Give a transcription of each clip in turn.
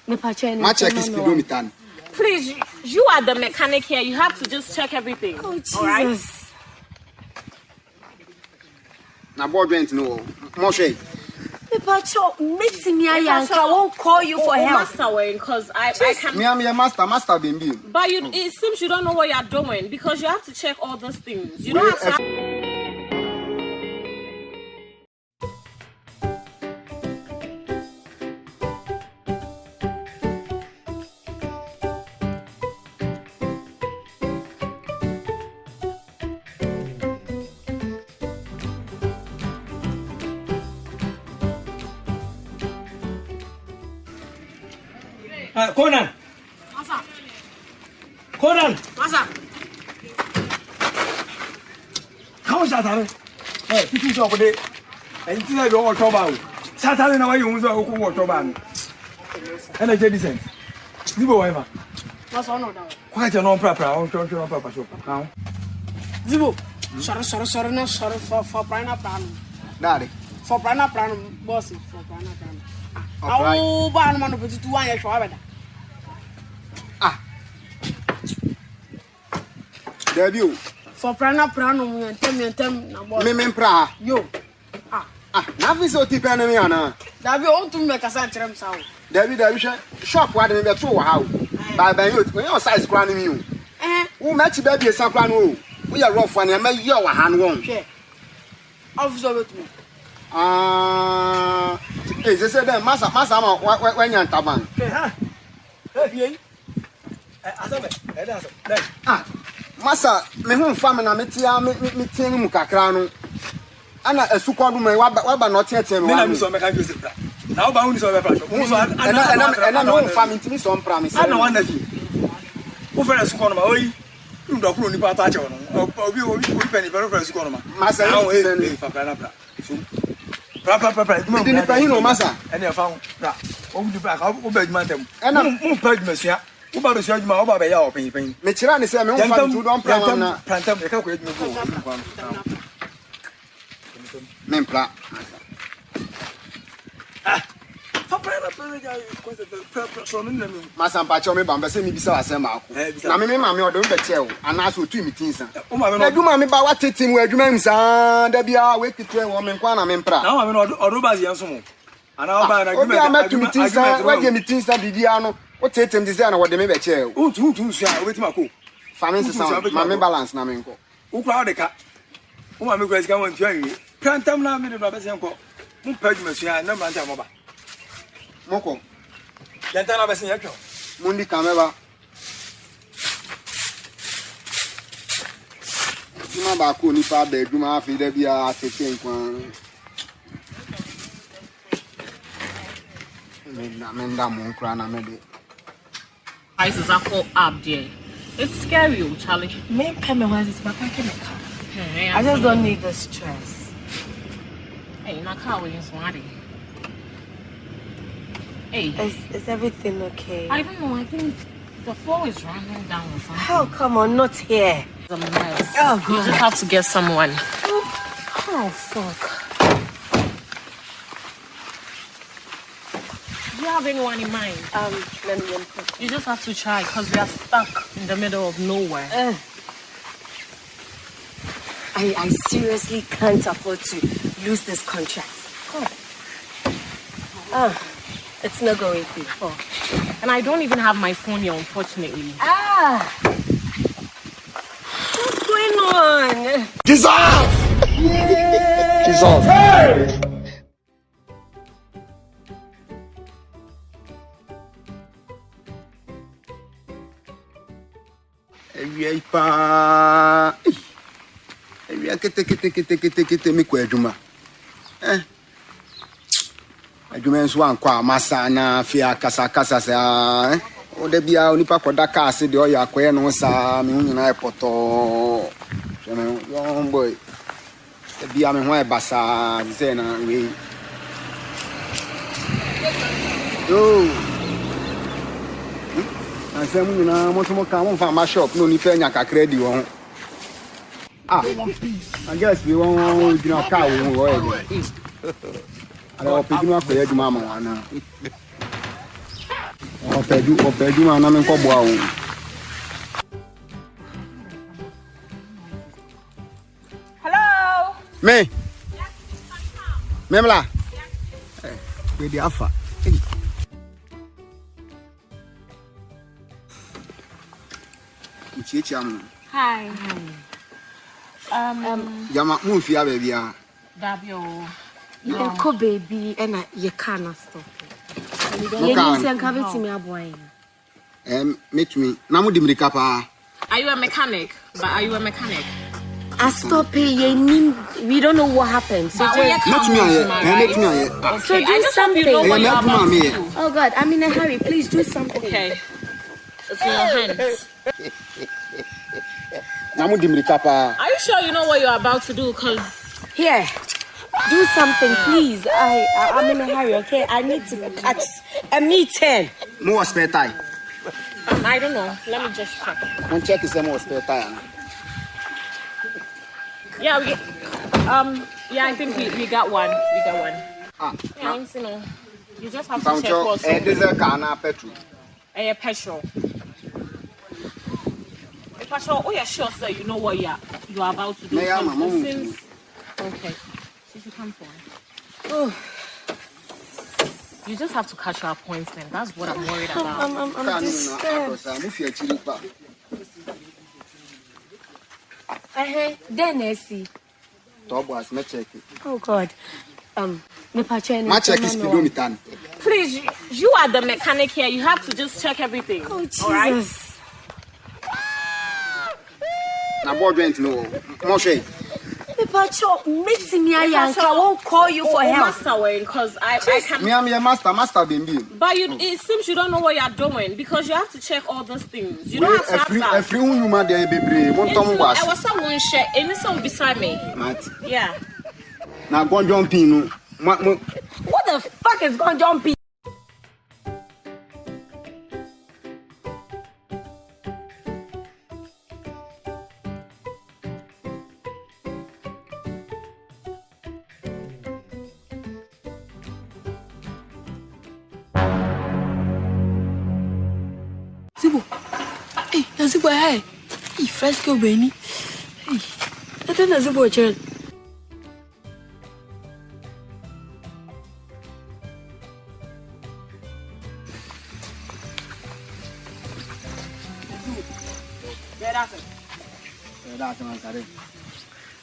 My check is speedometer. Please, you are the mechanic here. You have to just check everything. Oh, Jesus. All right? Now, boy, don't know. Moshe. Meet me, I won't call you for help. Master Wayne, because I can't. Me, I'm your master, baby. But it seems you don't know what you're doing because you have to check all those things. You don't have to. Conan. Conan. How is that? Hey, you think over there? And you think you're trouble. Saturday, now you want to go trouble. And I tell you, Zibo, whatever. What's on now? Quite a non proper. I want to know proper shop now. Zibo, sorry, for pineapple. Daddy. For pineapple, bossy, for pineapple. Oh, but man, put it to 1 year for Debut. For pineapple, and tell me, Pra. yo. Nothing so deep enemy, Anna. That we ought to make a centrum sound. David, shop what in the two how. By you, when your size crying you. Who match baby a sample? We are rough one and make your hand won't. Officer with me. They said that Massa, when you're taban. Massa, me home family, I meet him, Mukakrano. And a succour may not yet tell me. Now, bound is over. And I know family to me some promise. I don't want that. Who for a succour? You don't put any part of you. We penny for a succour. Massa, Papa, didn't pay no massa. And I found that. Oh, you back. I'll beg madam. And I'm monsieur. Who about to show you my over your pain? Mitchell is a man who don't plant me. Mempla. Massa Pacho, me bamba, send me beside Sama. I mean, mammy, or don't bet you, and ask for 2 meetings. I do mammy about what team where you mean, son. There be a way to train woman, Quana Mempra. Now I'm not Orubas Yansumo. And I'll buy a met to meetings, where you meetings that Viviano, what take them design what they may bet you. Who to share with Mako? Famine sound, mammy balance, Namenko. Who crowd the cat? Who am I going to go and join you? Plantam now, Minute Babasanko. Who purge Monsieur, no man Maba. Moko. Yantana Bassiaco. Mundi Camera. Baku nipa bedroom afi there be a taking one. Prices are all up there. It's scary, Charlie. Me pay me once it's back in the car. I just don't need the stress. Hey, na car is smarty. Hey, is everything okay? I don't know. I think the floor is running down or something. Oh, come on, not here. It's a mess. Oh, God. You just have to get someone. Oh, fuck. Do you have anyone in mind? Let me you just have to try because we are stuck in the middle of nowhere. I seriously can't afford to lose this contract. It's not going through. Oh. And I don't even have my phone here, unfortunately. What's going on? Jesus! Jesus! Hey! Kete me kwa adwuma adwuma nso ankwa masa na fia kasa sa o da bia onipa koda ka ase de o ya akoye no sa me nyina epoto jeme young boy da bia me ho e basa ze na we yo asem nyina mo so mo ka mo fa ma shop no ni fa nya kakra di wo I guess we won't do not cow. I don't pick up for your mama. Opedu ma na me nko boa wo. Hello. Me. Memla. We di afa. Hi. Jama mu fia baby a. Dabio. You ko baby and you can't stop. You can. need to come to me aboy. Meet me. Na mu di mirika pa. Are you a mechanic? But are you a mechanic? I stop it. We don't know what happened. So just Meet me here. Meet me here. so do I just hope you something. know what you're about to do. Oh God, I'm in a hurry. Please do something. Okay. It's in your hands. Na mu di mirika pa. Are you sure you know what you're about to do? Because Here, do something, please. I'm in a hurry. Okay, I need to catch a meeting. Mo spare time. I don't know. Let me just check. Mon check is mo spare time. Yeah, yeah, I think we got one. We got one. Yeah, you know, you just have to check what's diesel car na petrol. Petrol. Petrol, oh yeah, sure, sir. You know what you are about to do. Yeah, mama. Okay. She should come for. Oh. You just have to catch your appointment. That's what I'm worried about. I'm disturbed. Then I see. Oh God. My check is speedometer. Please, you are the mechanic here. You have to just check everything. Oh Jesus. All right? Na board rent no. Mo say. Meeting me, I won't call you for help. Master way, because I can. Me am your master baby. But it seems you don't know what you're doing because you have to check all those things. You don't have to have every woman there baby. I was someone share any song beside me. Mat. Yeah. Na gonjon pin no. What the fuck is gonjon pin? Hey, Nazibo, hey, fresh go, Benny. Hey, I don't know Nazibo, child.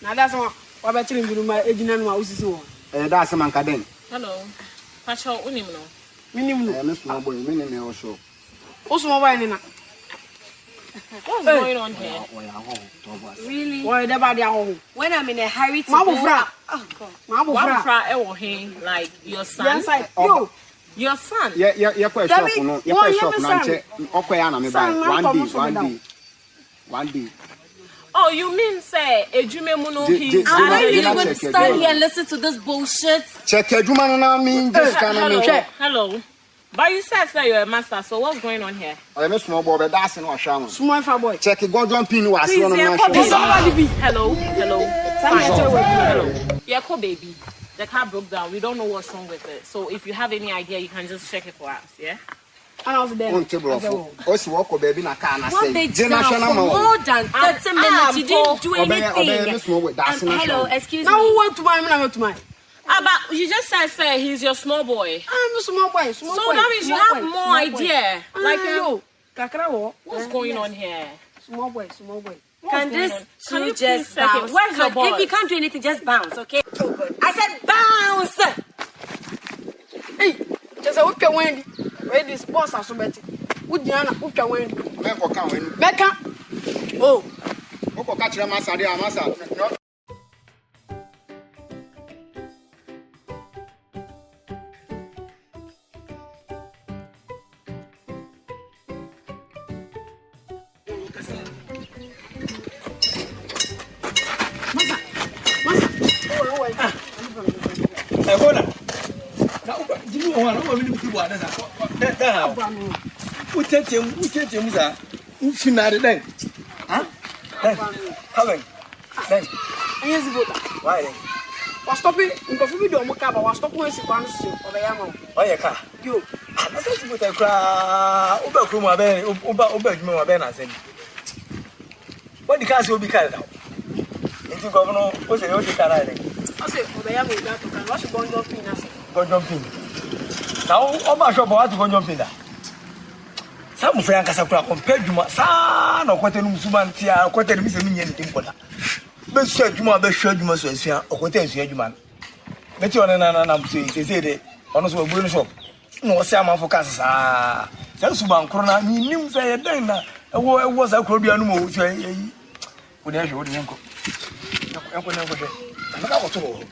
Now that's one. What about you in my agent and my usual? That's man kaden. Hello. Pacho, unimno. Minimum. Me small boy, me ne also. Also, my wine. What's going on here? Really? Why the body at home? When I'm in a hurry to Mabu go. fra. Oh God. Mabu fra. Like your son. Yo. Your son. Yeah, quite shop no. Yeah, quite shop no. Okay, na me buy one day. Oh, you mean say Ejume Muno he's Am I really going to stand here and listen to this bullshit? Check Ejuma no mean just Hello. But you said that you're a master, so what's going on here? I'm a small boy, but that's no shame. Small far boy. Check it, go jump in. Was Please, one Hello. Yeah, call baby. The car broke down. We don't know what's wrong with it. So if you have any idea, you can just check it for us, yeah? And I was there. On table of us walk baby na car na What they say. did for more than 30 minutes, you didn't do anything. Hello, excuse me. Now who went to my But you just said he's your small boy. I'm a small boy. So that means you have more idea. Like, Kakra, what's going on here? Small boy. Can this Can you two just please check it? bounce? Where's your ball? If you can't do anything, just bounce, okay? I said bounce! Hey, just a whoop your wind. Where this boss are so better. Would you whoop your wind? Mecca. Oh, Oko catch the master there, master. No. Ebola. Na jimu wa na mami bitu wa da sa. Da ha. Utetem za. Ufinare den. Ha? Hawen. Den. yes, good. Why then? Was stopping. Because we do more car, but was stopping when she wants to. Or the yammer. Oh yeah, car. You. say you put a cry. Oba kroma be oba adwuma be na send. What the case will be carried out. Into governor, what's the car? I say, Obey me that to can wash gonjon pin. Gonjon pin. Now, Oba shop what gonjon pin. Some friend can compare Juma, son or quarter Musumantia, quarter Miss Minion Timpola. But Sir Juma, be sure you must say, or quarter Juman. Let you on an say, they honest will bring shop. No, Sam for Casas. Ah, Suban Corona, you say a dana. Was a Caribbean move. Would I show the uncle? Uncle never did. I'm not at all.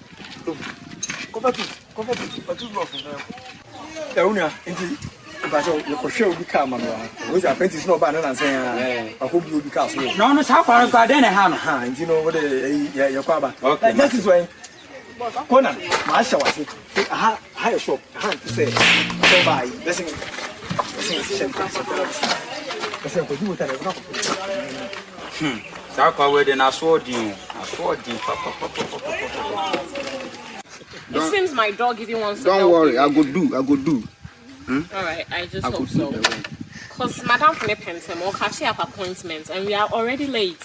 Cover two blocks. The owner into the show become with a penny snow banner and saying, I hope you'll be castle. No, no, how far I then I have, you know what your father. Okay, that is why. Conan, my show, I say, higher shop, hand to say, so by blessing. It seems my dog even wants to. Don't worry, I go do. Alright, I just hope so. Because Madam Philippines and more catch up appointments and we are already late.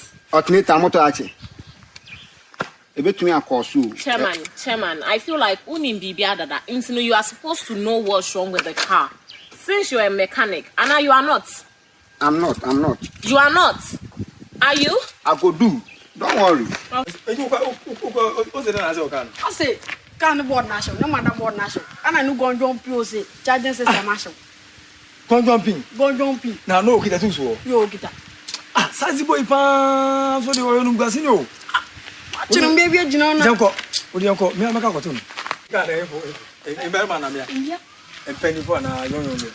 Chairman, I feel like you are supposed to know what's wrong with the car. Since you're a mechanic, and now you are not. I'm not. You are not. Are you? I go do. Don't worry. I say, can't board national, no matter board national. And I know gonjon POC, charging system national. Gonjon pin. Now, no, kita too so. Yo, kita. Ah, Sazi boy pa for the oil Gasino. Children, baby, you know, Uncle, what do you call me? I'm a cartoon. Got a Berman, India. And penny for an young woman.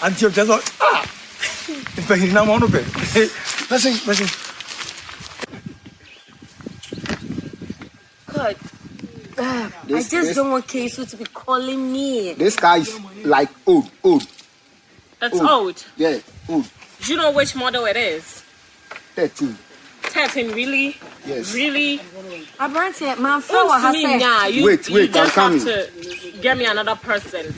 Until just if I hear no one of it. Listen. God. I just don't want Kesu to be calling me. This guy is like old. That's old. Yeah, old. Do you know which model it is? 13. 13, really? Yes. Really? Abranti, man, Wait, just have to get me another person.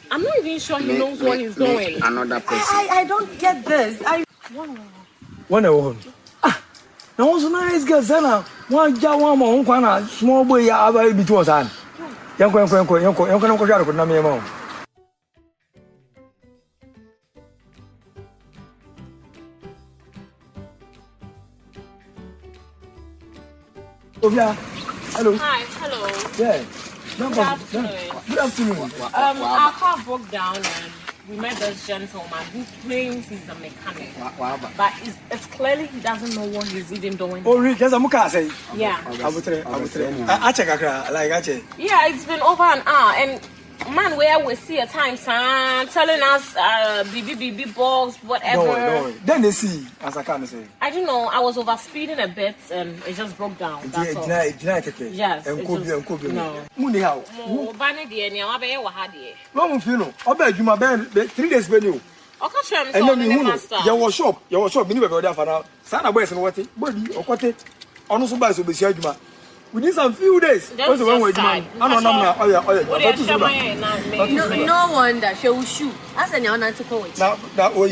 I'm not even sure he knows what he's doing. Another person. I don't get this. One hour. Ah, now also nice girl, Zana. One Jawan, small boy, I will be to us. Young, hello. Hi, hello. Yeah. Good afternoon. Our car broke down and we met this gentleman who claims he's a mechanic. But it's clearly he doesn't know what he's even doing. Oh, really? That's a mukase. Yeah. I check I check. Yeah, it's been over an hour and man, where we see a time, son, telling us BB balls, whatever. No. Then they see, as I can say. I don't know. I was over speeding a bit and it just broke down. That's all. Yes. No. Money how? No, no. Obe Juma Ben 3 days venue. Okay, and your shop, minimum order for now. Sana boys and what? Body or what? Honest by so be Juma. Within some few days, what's the one with man? No wonder she will shoot. That's an honor to go with. Now,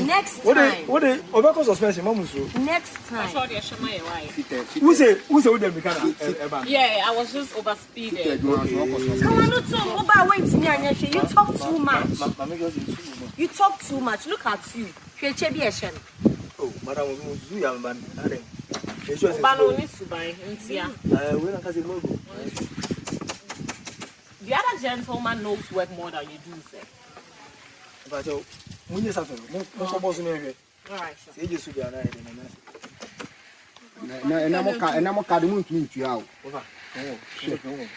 next time. What they over suspension, next time. Who's the mechanic? Yeah, I was just over speeding. Come on, don't talk about wait to me and you talk too much. You talk too much. Look at you. Oh, madam, you are man. The other gentleman knows work more than you do, sir. But when you suffer, most of us all right, sure. Say you should be an and I'm a cardamom to you out.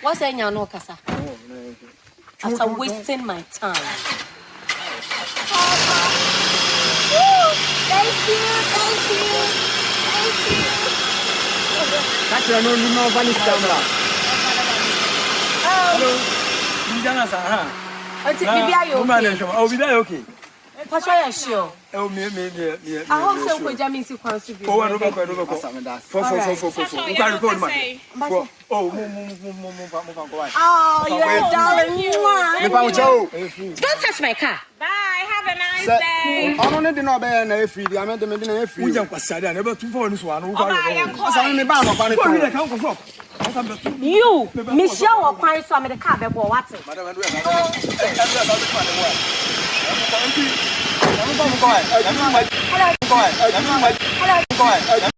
What's in your no casa? After wasting my time. Thank you. That's no funny camera. Hello. Okay. Oh, be there okay. What's your show? Oh, me. I hope so. Could you miss you? Oh, I don't know. For. You can't record money. Oh, you're darling. Don't touch my car. Bye. Have a nice day. I don't need no bear and free. I meant to make a free. We just passed. I never took for this one. Oh, You, Michelle, or Pine, so I'm in the car. What's it? Hello.